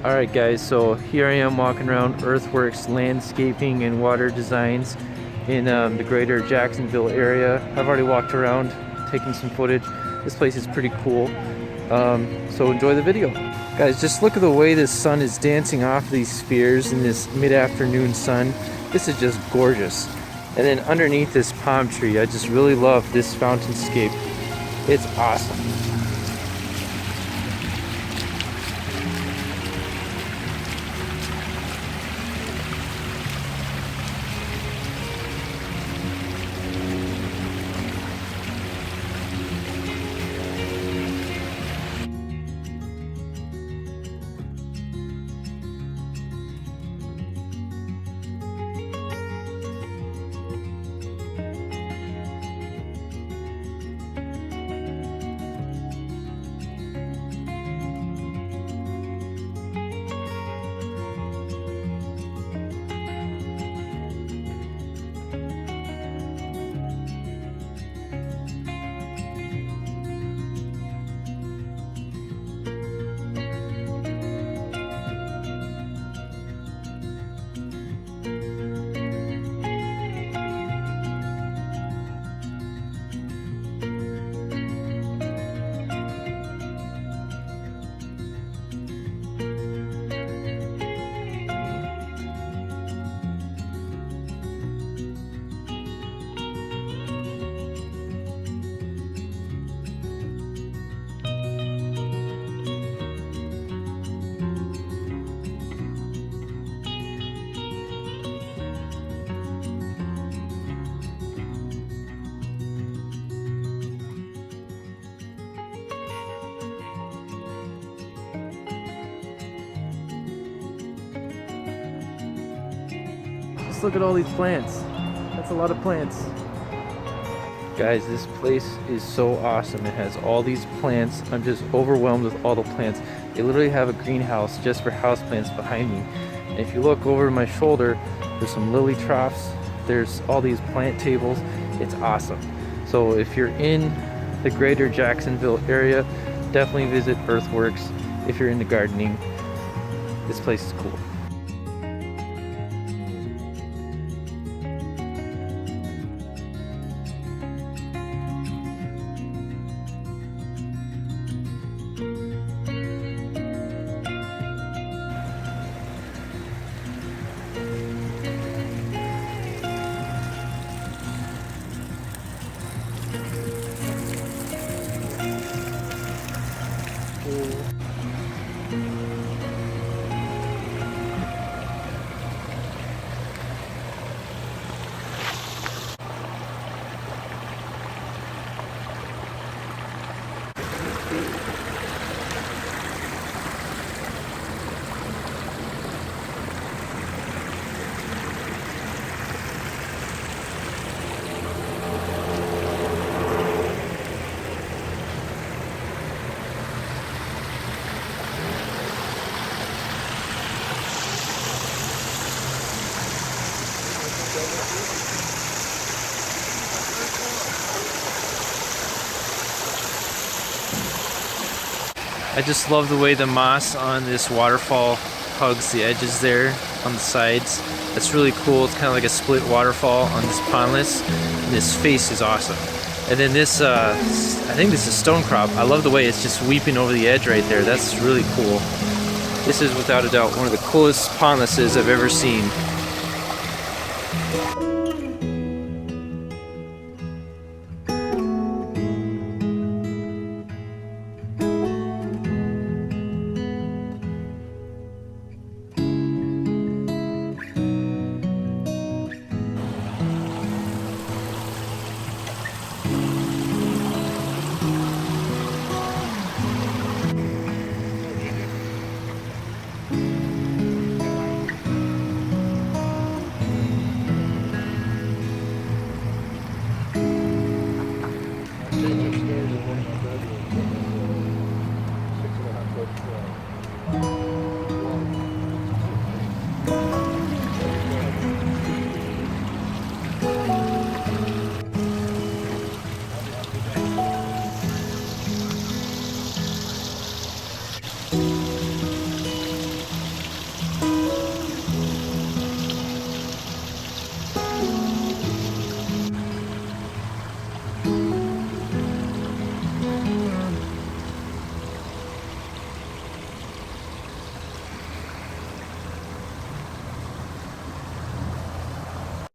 Alright guys, so here I am walking around Earthworks Landscaping and Water Designs in the greater Jacksonville area. I've already walked around taking some footage. This place is pretty cool, so enjoy the video. Guys, just look at the way the sun is dancing off these spheres in this mid-afternoon sun. This is just gorgeous. And then underneath this palm tree, I just really love this Fountainscape. It's awesome. Look at all these plants. That's a lot of plants. Guys, this place is so awesome. It has all these plants. I'm just overwhelmed with all the plants. They literally have a greenhouse just for houseplants behind me. And if you look over my shoulder, there's some lily troughs. There's all these plant tables. It's awesome. So if you're in the greater Jacksonville area, definitely visit Earthworks. If you're into gardening, this place is cool. I just love the way the moss on this waterfall hugs the edges there on the sides. That's really cool. It's kind of like a split waterfall on this Pondless. And this face is awesome. And then this, I think this is stone crop. I love the way it's just weeping over the edge right there. That's really cool. This is without a doubt one of the coolest Pondlesses I've ever seen.